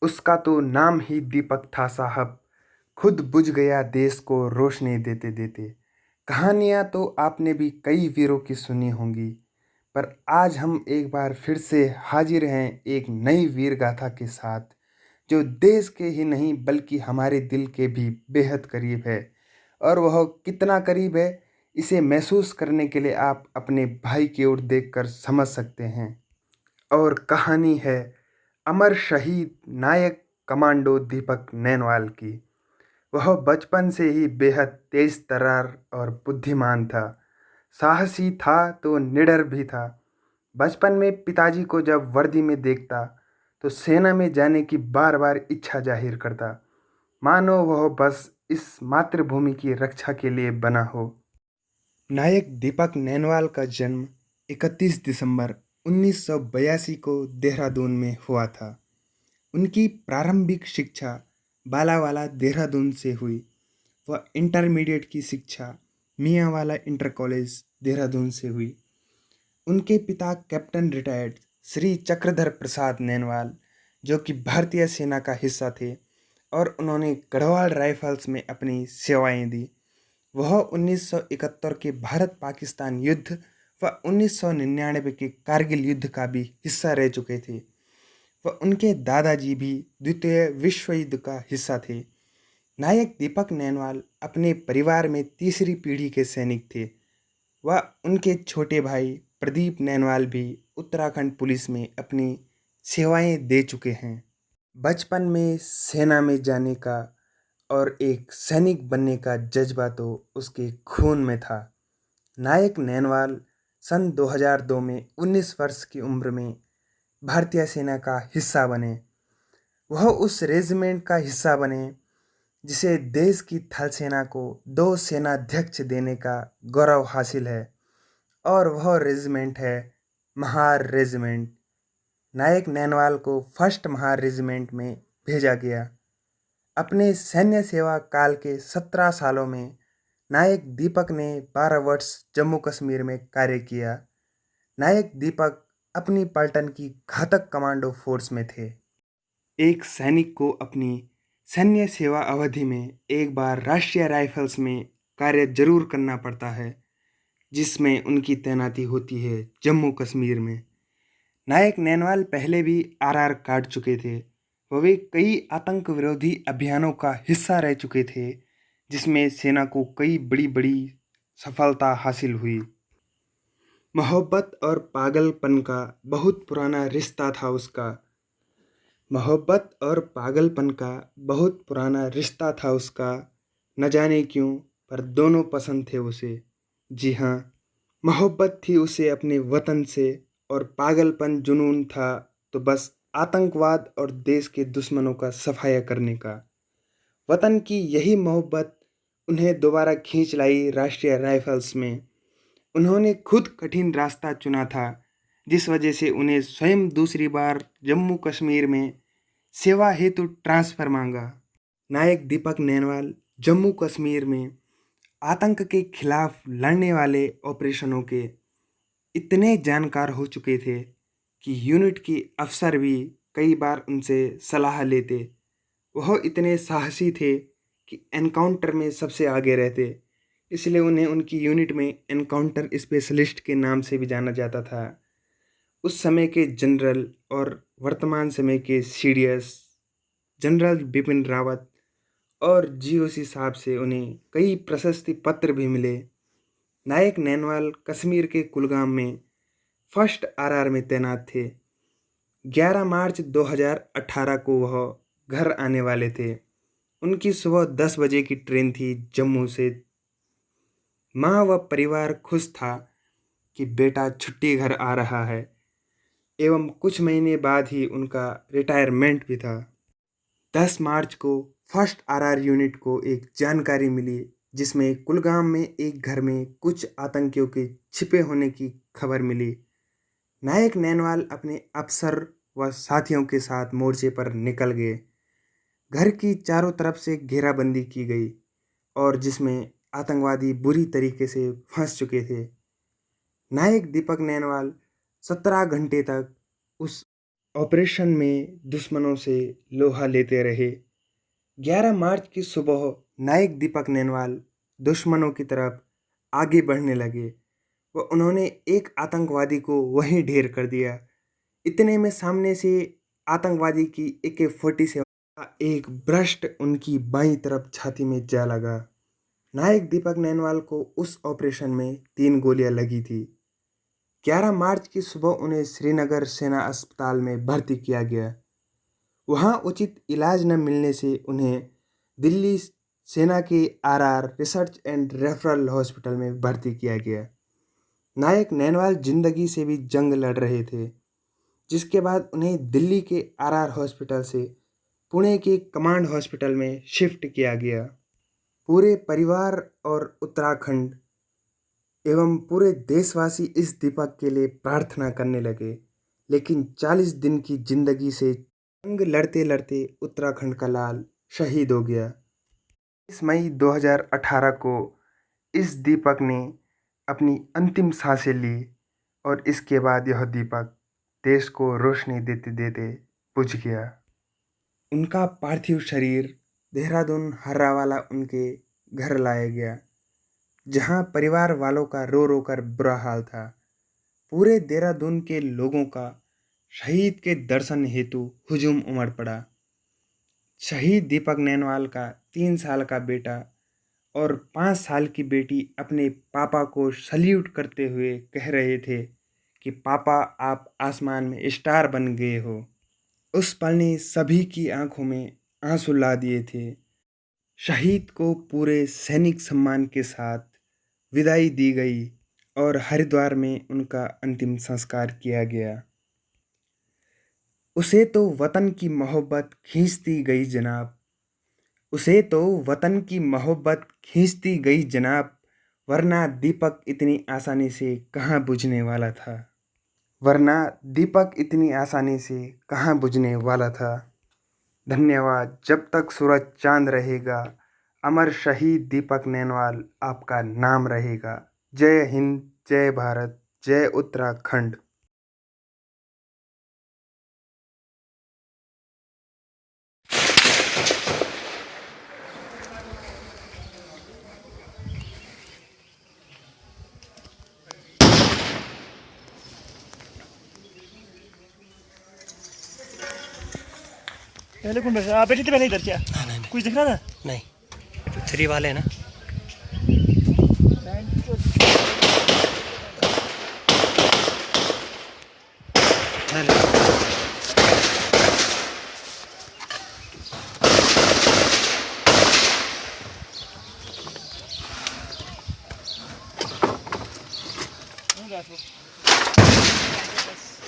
उसका तो नाम ही दीपक था साहब, खुद बुझ गया देश को रोशनी देते देते। कहानियाँ तो आपने भी कई वीरों की सुनी होंगी, पर आज हम एक बार फिर से हाजिर हैं एक नई वीर गाथा के साथ, जो देश के ही नहीं बल्कि हमारे दिल के भी बेहद करीब है। और वह कितना करीब है, इसे महसूस करने के लिए आप अपने भाई की ओर देखकर समझ सकते हैं। और कहानी है अमर शहीद नायक कमांडो दीपक नैनवाल की। वह बचपन से ही बेहद तेज तर्रार और बुद्धिमान था। साहसी था तो निडर भी था। बचपन में पिताजी को जब वर्दी में देखता तो सेना में जाने की बार बार इच्छा जाहिर करता, मानो वह बस इस मातृभूमि की रक्षा के लिए बना हो। नायक दीपक नैनवाल का जन्म 31 दिसंबर 1982 को देहरादून में हुआ था। उनकी प्रारंभिक शिक्षा बालावाला देहरादून से हुई। वह इंटरमीडिएट की शिक्षा मियांवाला इंटर कॉलेज देहरादून से हुई। उनके पिता कैप्टन रिटायर्ड श्री चक्रधर प्रसाद नैनवाल, जो कि भारतीय सेना का हिस्सा थे, और उन्होंने गढ़वाल राइफल्स में अपनी सेवाएं दी। वह 1971 के भारत पाकिस्तान युद्ध व 1999 के कारगिल युद्ध का भी हिस्सा रह चुके थे। व उनके दादाजी भी द्वितीय विश्व युद्ध का हिस्सा थे। नायक दीपक नैनवाल अपने परिवार में तीसरी पीढ़ी के सैनिक थे। वह उनके छोटे भाई प्रदीप नैनवाल भी उत्तराखंड पुलिस में अपनी सेवाएं दे चुके हैं। बचपन में सेना में जाने का और एक सैनिक बनने का जज्बा तो उसके खून में था। नायक नैनवाल सन 2002 में 19 वर्ष की उम्र में भारतीय सेना का हिस्सा बने। वह उस रेजिमेंट का हिस्सा बने जिसे देश की थल सेना को 2 सेनाध्यक्ष देने का गौरव हासिल है, और वह रेजिमेंट है महार रेजिमेंट। नायक नैनवाल को फर्स्ट महार रेजिमेंट में भेजा गया। अपने सैन्य सेवा काल के 17 सालों में नायक दीपक ने 12 वर्ष जम्मू कश्मीर में कार्य किया। नायक दीपक अपनी पलटन की घातक कमांडो फोर्स में थे। एक सैनिक को अपनी सैन्य सेवा अवधि में एक बार राष्ट्रीय राइफल्स में कार्य जरूर करना पड़ता है, जिसमें उनकी तैनाती होती है जम्मू कश्मीर में। नायक नैनवाल पहले भी आरआर काट चुके थे। वे कई आतंक विरोधी अभियानों का हिस्सा रह चुके थे, जिसमें सेना को कई बड़ी बड़ी सफलता हासिल हुई। मोहब्बत और पागलपन का बहुत पुराना रिश्ता था उसका। मोहब्बत और पागलपन का बहुत पुराना रिश्ता था उसका। न जाने क्यों, पर दोनों पसंद थे उसे। जी हाँ, मोहब्बत थी उसे अपने वतन से, और पागलपन जुनून था तो बस आतंकवाद और देश के दुश्मनों का सफाया करने का। वतन की यही मोहब्बत उन्हें दोबारा खींच लाई राष्ट्रीय राइफल्स में। उन्होंने खुद कठिन रास्ता चुना था, जिस वजह से उन्हें स्वयं दूसरी बार जम्मू कश्मीर में सेवा हेतु ट्रांसफ़र मांगा। नायक दीपक नैनवाल जम्मू कश्मीर में आतंक के खिलाफ लड़ने वाले ऑपरेशनों के इतने जानकार हो चुके थे कि यूनिट के अफसर भी कई बार उनसे सलाह लेते। वह इतने साहसी थे कि एनकाउंटर में सबसे आगे रहते, इसलिए उन्हें उनकी यूनिट में एनकाउंटर स्पेशलिस्ट के नाम से भी जाना जाता था। उस समय के जनरल और वर्तमान समय के सीडीएस जनरल बिपिन रावत और जीओसी साहब से उन्हें कई प्रशस्ति पत्र भी मिले। नायक नैनवाल कश्मीर के कुलगाम में फर्स्ट आरआर में तैनात थे। 11 मार्च 2018 को वह घर आने वाले थे। उनकी सुबह 10 बजे की ट्रेन थी जम्मू से। माँ व परिवार खुश था कि बेटा छुट्टी घर आ रहा है, एवं कुछ महीने बाद ही उनका रिटायरमेंट भी था। 10 मार्च को फर्स्ट आरआर यूनिट को एक जानकारी मिली, जिसमें कुलगाम में एक घर में कुछ आतंकियों के छिपे होने की खबर मिली। नायक नैनवाल अपने अफसर व साथियों के साथ मोर्चे पर निकल गए। घर की चारों तरफ से घेराबंदी की गई, और जिसमें आतंकवादी बुरी तरीके से फंस चुके थे। नायक दीपक नैनवाल 17 घंटे तक उस ऑपरेशन में दुश्मनों से लोहा लेते रहे। 11 मार्च की सुबह नायक दीपक नैनवाल दुश्मनों की तरफ आगे बढ़ने लगे व उन्होंने एक आतंकवादी को वहीं ढेर कर दिया। इतने में सामने से आतंकवादी की AK-47 का एक ब्रस्ट उनकी बाईं तरफ छाती में जा लगा। नायक दीपक नैनवाल को उस ऑपरेशन में 3 गोलियां लगी थी। 11 मार्च की सुबह उन्हें श्रीनगर सेना अस्पताल में भर्ती किया गया। वहां उचित इलाज न मिलने से उन्हें दिल्ली सेना के RR research and referral hospital में भर्ती किया गया। नायक नैनवाल जिंदगी से भी जंग लड़ रहे थे, जिसके बाद उन्हें दिल्ली के RR हॉस्पिटल से पुणे के कमांड हॉस्पिटल में शिफ्ट किया गया। पूरे परिवार और उत्तराखंड एवं पूरे देशवासी इस दीपक के लिए प्रार्थना करने लगे, लेकिन 40 दिन की जिंदगी से जंग लड़ते लड़ते उत्तराखंड का लाल शहीद हो गया। 20 मई 2018 को इस दीपक ने अपनी अंतिम सांसें ली और इसके बाद यह दीपक देश को रोशनी देते देते बुझ गया। उनका पार्थिव शरीर देहरादून हर्रावाला उनके घर लाया गया, जहां परिवार वालों का रो रो कर बुरा हाल था। पूरे देहरादून के लोगों का शहीद के दर्शन हेतु हुजूम उमड़ पड़ा। शहीद दीपक नैनवाल का 3 साल का बेटा और 5 साल की बेटी अपने पापा को सल्यूट करते हुए कह रहे थे कि पापा आप आसमान में स्टार बन गए हो। उस पल ने सभी की आंखों में आंसू ला दिए थे। शहीद को पूरे सैनिक सम्मान के साथ विदाई दी गई और हरिद्वार में उनका अंतिम संस्कार किया गया। उसे तो वतन की मोहब्बत खींचती गई जनाब, उसे तो वतन की मोहब्बत खींचती गई जनाब, वरना दीपक इतनी आसानी से कहाँ बुझने वाला था, वरना दीपक इतनी आसानी से कहाँ बुझने वाला था। धन्यवाद। जब तक सूरज चांद रहेगा, अमर शहीद दीपक नैनवाल आपका नाम रहेगा। जय हिंद, जय भारत, जय उत्तराखंड। पहले कौन बैठा? आप बैठे थे पहले इधर क्या? नहीं कुछ दिख रहा था? नहीं, 3 वाले हैं ना।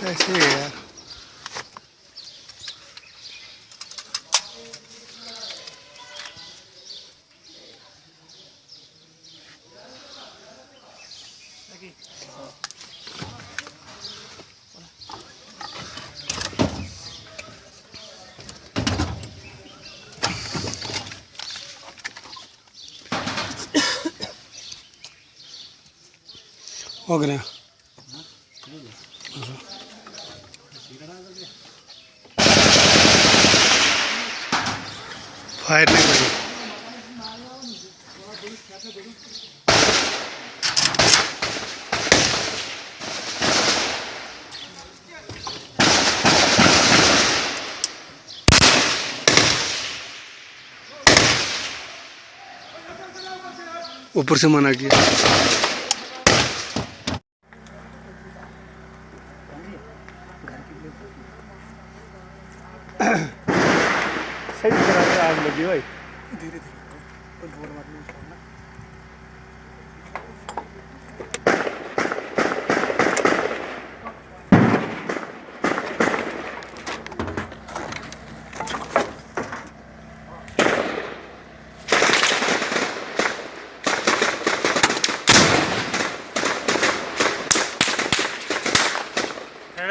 ऐसे ही है यार। हो गया। फायर नहीं करी। ऊपर से मना किया। सही तरह से आग लगी भाई। धीरे धीरे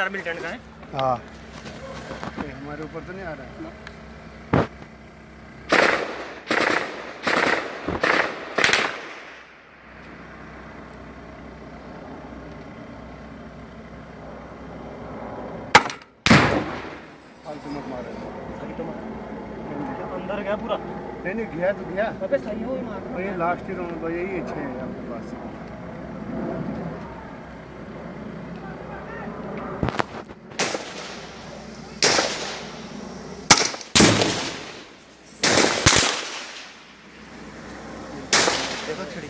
आर्मी टेंट का है। हाँ, हमारे ऊपर तो नहीं आ रहा है। चमक मारा सही तो मार अंदर गया पूरा नहीं नहीं गया तो गया अबे सही हो ही मार तो ये लास्ट ही राउंड भाई यही अच्छे हैं आपके पास देखो छिड़ी